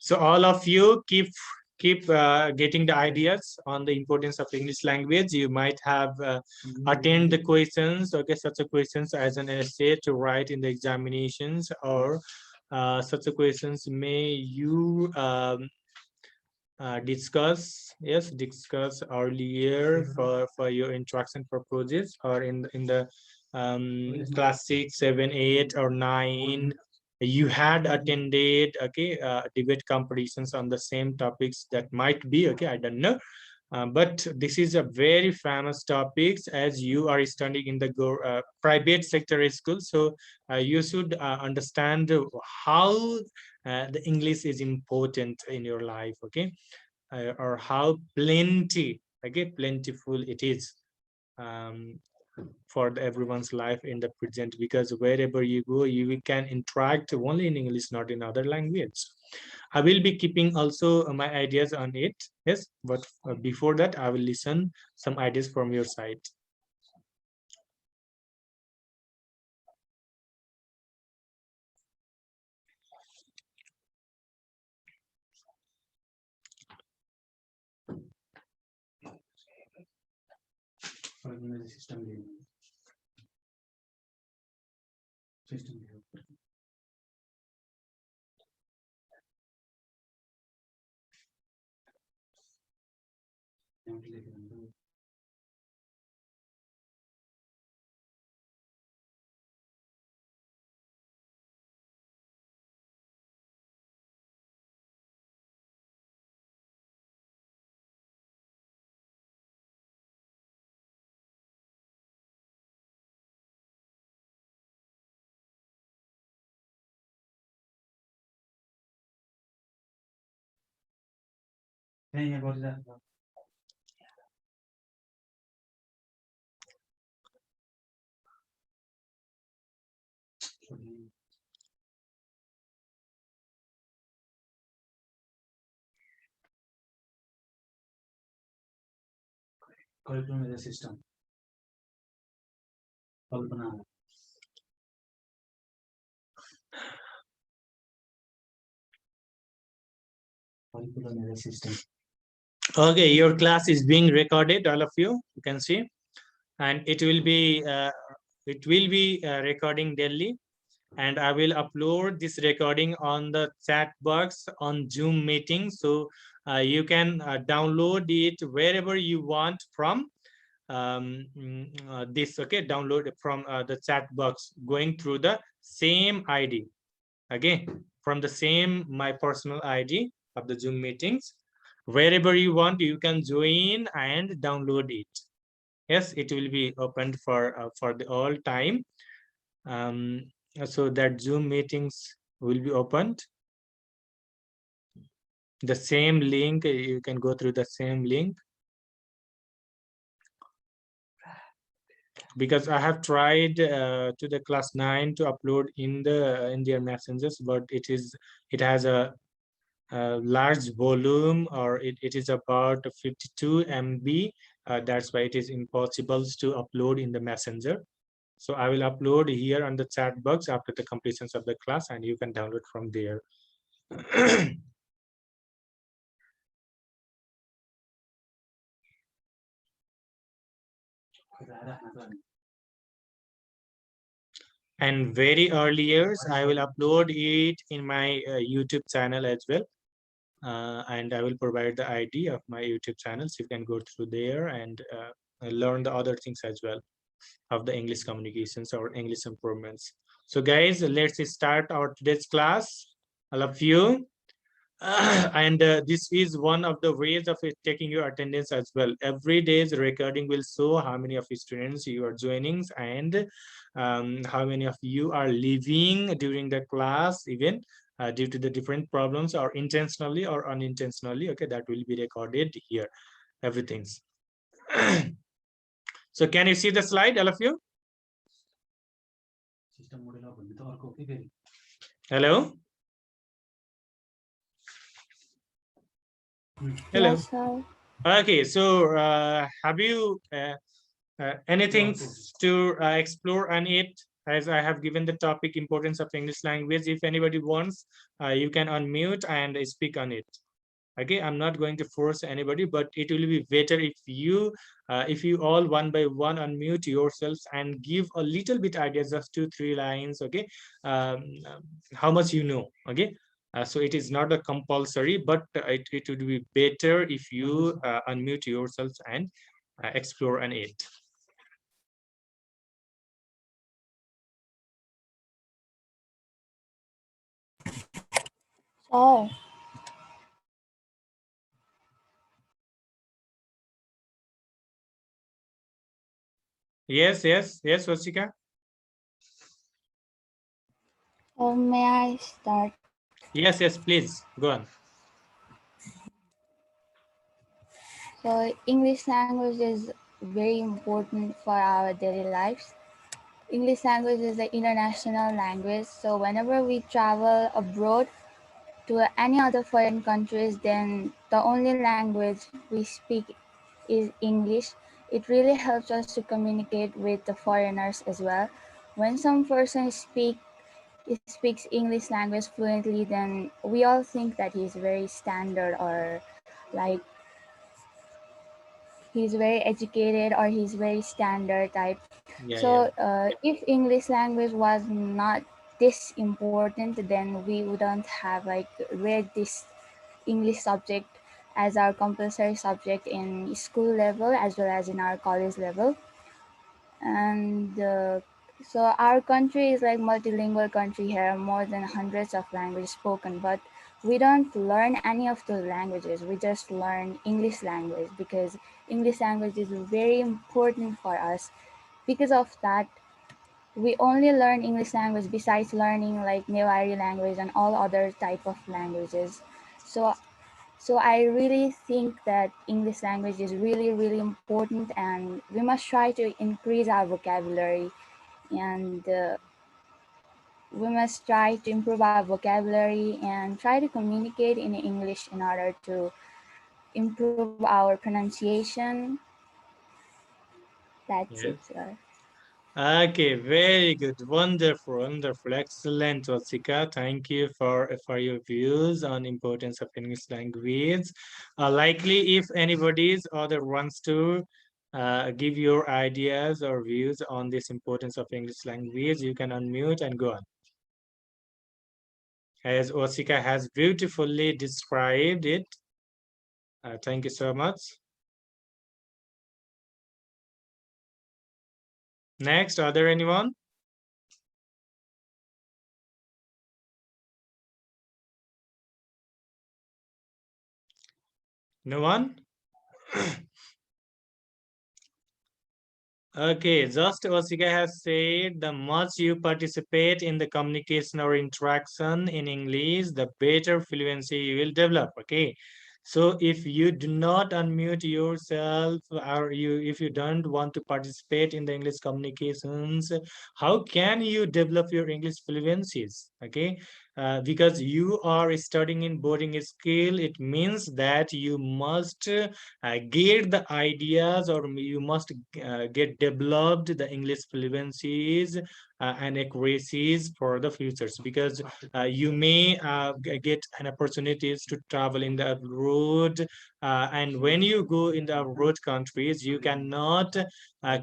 So all of you keep getting the ideas on the importance of English language. You might have attend the questions, okay, such a questions as an essay to write in the examinations, or such a questions may you discuss earlier for your interaction purposes, or in the class 6, 7, 8 or 9 you had attended, okay, debate competitions on the same topics. That might be, okay, I don't know, but this is a very famous topics as you are studying in the private sector school. So you should understand how the English is important in your life, okay, or how plentiful it is for everyone's life in the present, because wherever you go you can interact only in English, not in other language. I will be keeping also my ideas on it, yes, but before that I will listen some ideas from your side. Curriculum as a system. Curriculum as a system. Okay, your class is being recorded, all of you can see, and it will be recording daily, and I will upload this recording on the chat box on Zoom meeting. So you can download it wherever you want from this, okay, download it from the chat box going through the same ID, okay, from the same my personal ID of the Zoom meetings. Wherever you want you can join and download it. Yes, it will be opened for the all time. So that Zoom meetings will be opened. The same link, you can go through the same link, because I have tried to the class 9 to upload in their messengers, but it has a large volume, or it is about 52 MB. That's why it is impossible to upload in the messenger. So I will upload here on the chat box after the completions of the class, and you can download from there. And very early years I will upload it in my YouTube channel as well, and I will provide the ID of my YouTube channel, so you can go through there and learn the other things as well of the English communications or English improvements. So guys, let's start our today's class, all of you. And this is one of the ways of taking your attendance as well. Every day's recording will show how many of students you are joining, and how many of you are leaving during the class, even due to the different problems, or intentionally or unintentionally, okay, that will be recorded here, everything's. So can you see the slide, all of you? Hello? Hello. Yes, sir. Okay, so have you anything to explore on it, as I have given the topic importance of English language. If anybody wants, you can unmute and speak on it. Okay, I'm not going to force anybody, but it will be better if you all one by one unmute yourselves and give a little bit idea, just 2 3 lines. Okay, um, how much you know. Okay, so it is not a compulsory, but it would be better if you unmute yourselves and explore on it. Oh, Yes, Vasika. may I start? Yes, please go on. So, English language is very important for our daily lives. English language is the international language. So, whenever we travel abroad to any other foreign countries, then the only language we speak is English. It really helps us to communicate with the foreigners as well. When some person speaks English language fluently, then we all think that he's very standard or like he's very educated or he's very standard type. Yeah. So if English language was not this important, then we wouldn't have like read this English subject as our compulsory subject in school level as well as in our college level. And so our country is like multilingual country here, more than hundreds of languages spoken, but we don't learn any of those languages. We just learn English language because English language is very important for us. Because of that, we only learn English language besides learning like Newari language and all other type of languages. So so I really think that English language is really, really important, and we must try to increase our vocabulary, and we must try to improve our vocabulary and try to communicate in English in order to improve our pronunciation. That's it, Yes. sir. Okay, very good. Wonderful. Excellent, Vasika. Thank you for your views on importance of English language. Likely, if anybody's other wants to give your ideas or views on this importance of English language, you can unmute and go on. As Vasika has beautifully described it. Thank you so much. Next, are there anyone? No one? Okay, just Osika has said the much you participate in the communication or interaction in English, the better fluency you will develop. Okay. So if you do not unmute yourself or if you don't want to participate in the English communications, how can you develop your English fluencies? Okay. Because you are studying in boarding skill, it means that you must get the ideas or you must get developed the English fluencies and accuracies for the futures, because you may get an opportunities to travel in the road, and when you go in the road countries you cannot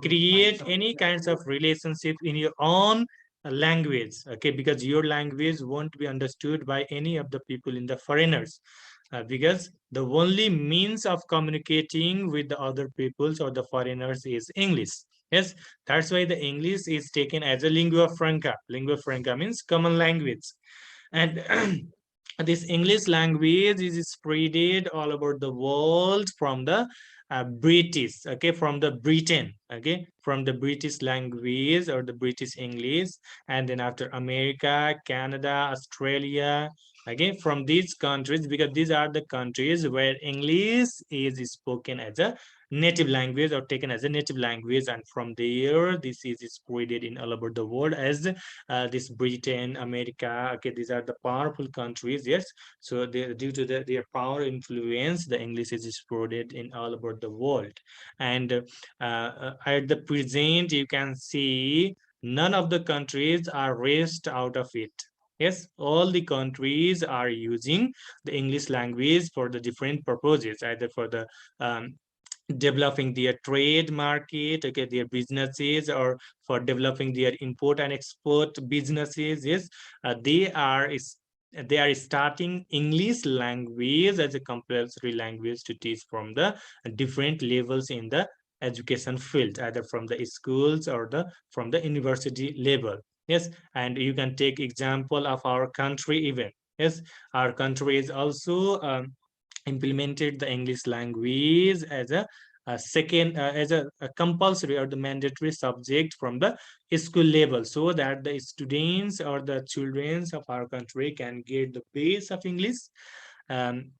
create any kinds of relationship in your own language. Okay, because your language won't be understood by any of the people in the foreigners, because the only means of communicating with the other peoples or the foreigners is English. Yes, that's why the English is taken as a lingua franca. Lingua franca means common language. And this English language is spreaded all over the world from the British, okay, from the Britain, okay, from the British language or the British English, and then after America, Canada, Australia, again from these countries, because these are the countries where English is spoken as a native language or taken as a native language, and from there this is spreaded in all over the world as this Britain, America. Okay, these are the powerful countries. Yes, so due to their power influence, the English is spreaded in all over the world. And at the present, you can see None of the countries are raised out of it. Yes, all the countries are using the English language for the different purposes, either for the um, developing their trade market, okay, their businesses, or for developing their import and export businesses. Yes, they are starting English language as a compulsory language to teach from the different levels in the education field, either from the schools or the from the university level. Yes, and you can take example of our country even. Yes, our country is also implemented the English language as a compulsory or the mandatory subject from the school level, so that the students or the children of our country can get the base of English. um,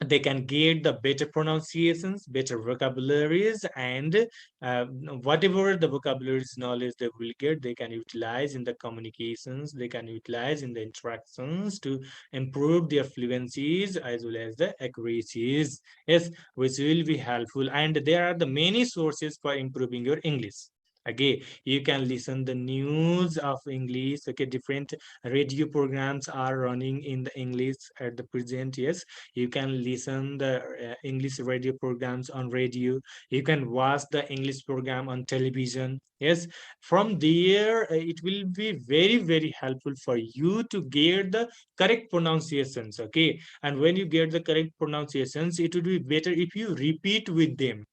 they can get the better pronunciations, better vocabularies, and uh, whatever the vocabularies knowledge they will get, they can utilize in the communications, they can utilize in the interactions to improve their fluencies as well as the accuracies. Yes, which will be helpful. And there are the many sources for improving your English. Okay, you can listen the news of English. Okay, different radio programs are running in the English at the present. Yes, you can listen the English radio programs on radio. You can watch the English program on television. Yes, from there it will be very very helpful for you to get the correct pronunciations. Okay, and when you get the correct pronunciations, it would be better if you repeat with them.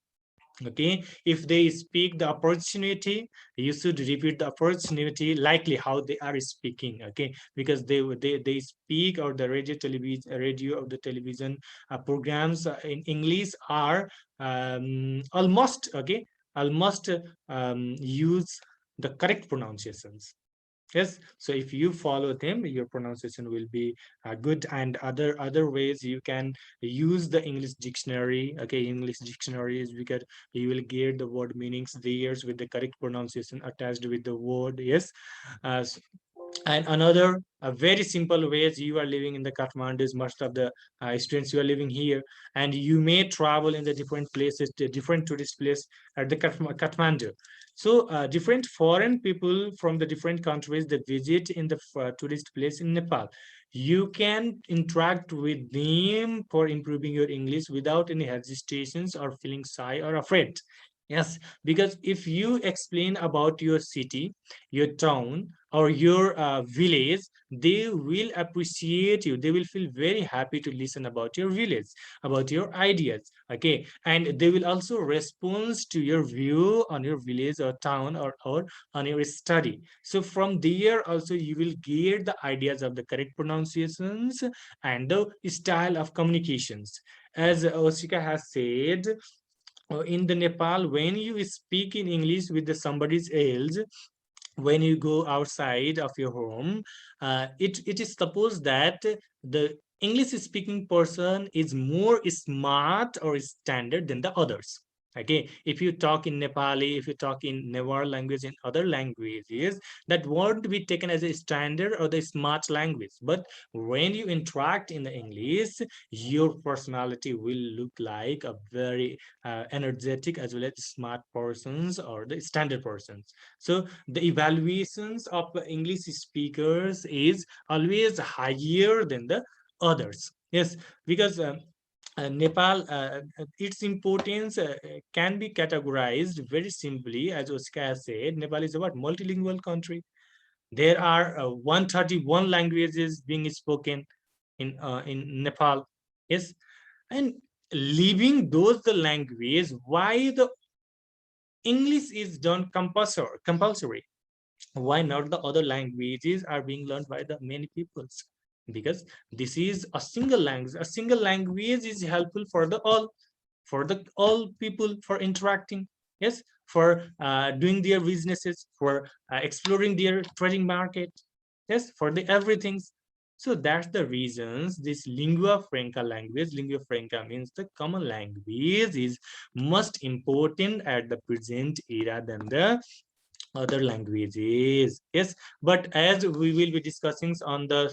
Okay, if they speak the opportunity, you should repeat the opportunity likely how they are speaking. Okay, because they speak, or the radio of the television programs in English are almost okay, almost use the correct pronunciations. Yes, so if you follow them, your pronunciation will be good. And other ways, you can use the English dictionary. Okay, English dictionaries, because you will get the word meanings there with the correct pronunciation attached with the word. Yes, uh, and another a very simple way is, you are living in the Kathmandu, most of the students you are living here, and you may travel in the different places, the different tourist place at the Kathmandu. So different foreign people from the different countries, they visit in the tourist place in Nepal. You can interact with them for improving your English without any hesitations or feeling shy or afraid. Yes, because if you explain about your city, your town, or your village, they will appreciate you. They will feel very happy to listen about your village, about your ideas. Okay, and they will also respond to your view on your village or town, or on your study. So from there also you will get the ideas of the correct pronunciations and the style of communications. As Osika has said, in the Nepal, when you speak in English with the somebody else, when you go outside of your home, it is supposed that the English speaking person is more smart or standard than the others. Okay, if you talk in Nepali, if you talk in Newar language, in other languages, that won't be taken as a standard or the smart language. But when you interact in the English, your personality will look like a very energetic as well as smart persons or the standard persons. So the evaluations of English speakers is always higher than the others. Yes, because Nepal, its importance can be categorized very simply, as Oscar has said. Nepal is a what, multilingual country. There are 131 languages being spoken in Nepal. Yes, and leaving those the language, why the English is done compulsory? Why not the other languages are being learned by the many peoples? Because this is a single language. A single language is helpful for the all, for the all people, for interacting. Yes, for doing their businesses, for exploring their trading market. Yes, for the everything. So that's the reasons this lingua franca means the common language, is most important at the present era than the other languages. Yes, but as we will be discussing on the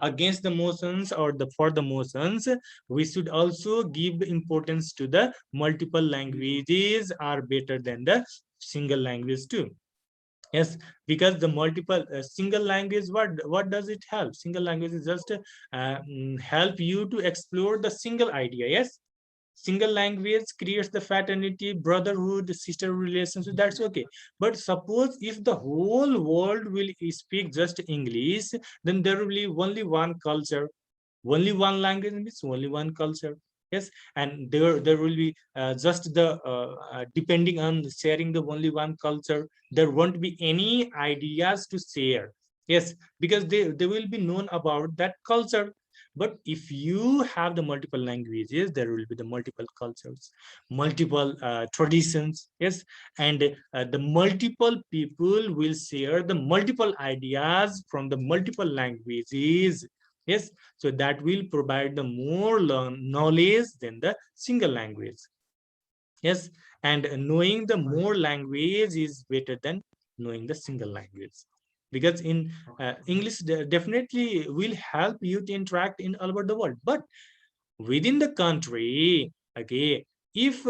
against the motions or the for the motions, we should also give the importance to the multiple languages are better than the single language too. Yes, because the multiple single language, what does it help? Single language is just help you to explore the single idea. Yes, single language creates the fraternity, brotherhood, sister relationship. That's okay. But suppose if the whole world will speak just English, then there will be only one culture, only one language means only one culture. Yes, and there will be just the depending on sharing the only one culture, there won't be any ideas to share. Yes, because they will be known about that culture. But if you have the multiple languages, there will be the multiple cultures, multiple traditions. Yes, and the multiple people will share the multiple ideas from the multiple languages. Yes, so that will provide the more knowledge than the single language. Yes, and knowing the more language is better than knowing the single language, because in English definitely will help you to interact in all over the world. But within the country, okay, if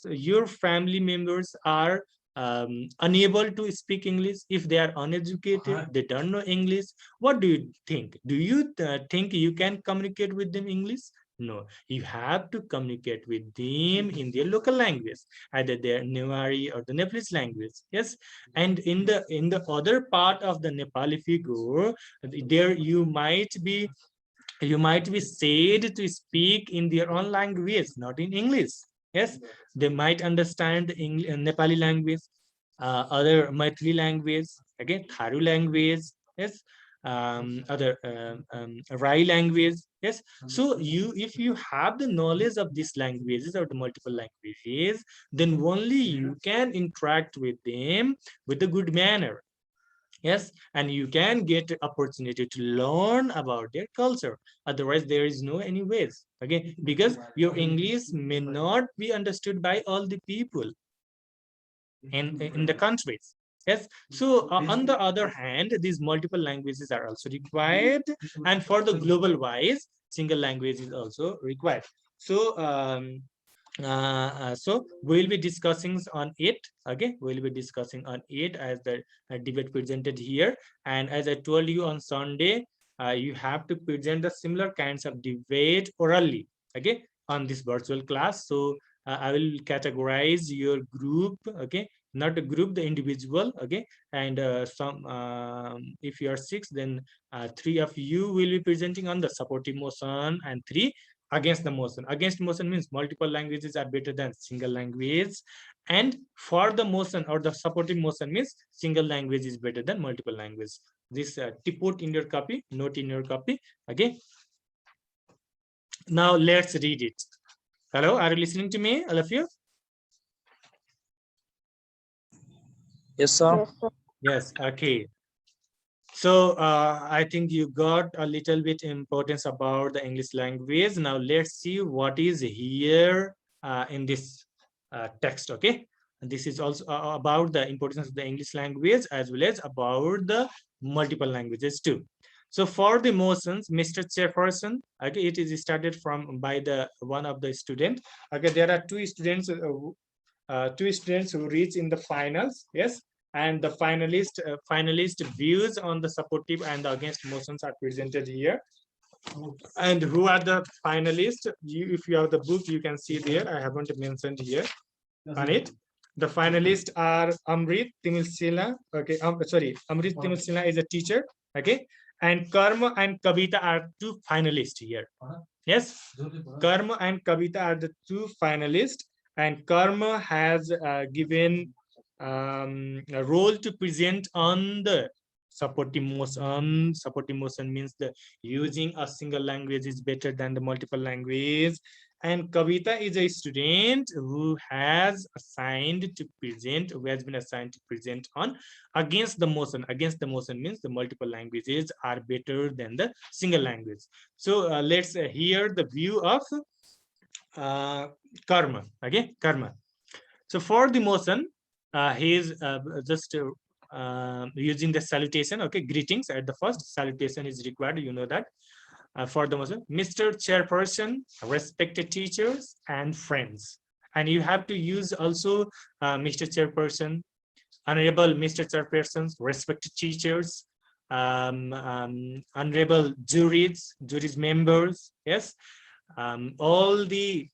your family members are unable to speak English, if they are uneducated, they don't know English, what do you think? Do you think you can communicate with them English? No, you have to communicate with them in their local language, either their Newari or the Nepalese language. Yes, and in the other part of the Nepal, if you go there, you might be said to speak in their own language, not in English. Yes, they might understand the Nepali language, other Maithili language, again Tharu language. Yes, other Rai language. Yes, so if you have the knowledge of these languages or the multiple languages, then only you can interact with them with a good manner. Yes, and you can get opportunity to learn about their culture. Otherwise there is no any ways, okay, because your English may not be understood by all the people in the countries. Yes, so on the other hand, these multiple languages are also required, and for the global wise, single language is also required. So so we'll be discussing on it. Okay, we'll be discussing on it as the debate presented here. And as I told you on Sunday, you have to present the similar kinds of debate orally, okay, on this virtual class. So I will categorize your group, okay, not a group, the individual, okay, and some if you are six, then three of you will be presenting on the supportive motion and three against the motion. Against motion means multiple languages are better than single language, and for the motion or the supportive motion means single language is better than multiple language. This put in your copy, note in your copy. Okay, now let's read it. Hello, are you listening to me, all of you? Yes, sir. Yes, sir. Yes, okay. So I think you got a little bit importance about the English language. Now let's see what is here in this text. Okay, and this is also about the importance of the English language as well as about the multiple languages too. So for the motions, Mr. Chairperson, okay, it is started from by the one of the student. Okay, there are two students who reach in the finals. Yes, and the finalist views on the supportive and the against motions are presented here. And who are the finalists? If you have the book, you can see there. I haven't mentioned here on it. The finalists are Amrit Timilsila. Okay, sorry, Amrit Timilsila is a teacher. Okay, and Karma and Kavita are two finalists here. Yes, Karma and Kavita are the two finalists, and Karma has given a role to present on the supportive motion. Supportive motion means the using a single language is better than the multiple language. And Kavita is a student who has been assigned to present on against the motion. Against the motion means the multiple languages are better than the single language. So let's hear the view of uh, Karma. Okay, Karma. So for the motion, he is just using the salutation. Okay, greetings at the first. Salutation is required. You know that. For the motion, Mr. Chairperson, respected teachers and friends. And you have to use also Mr. Chairperson, honorable Mr. Chairpersons, respected teachers, honorable juries members, yes, all the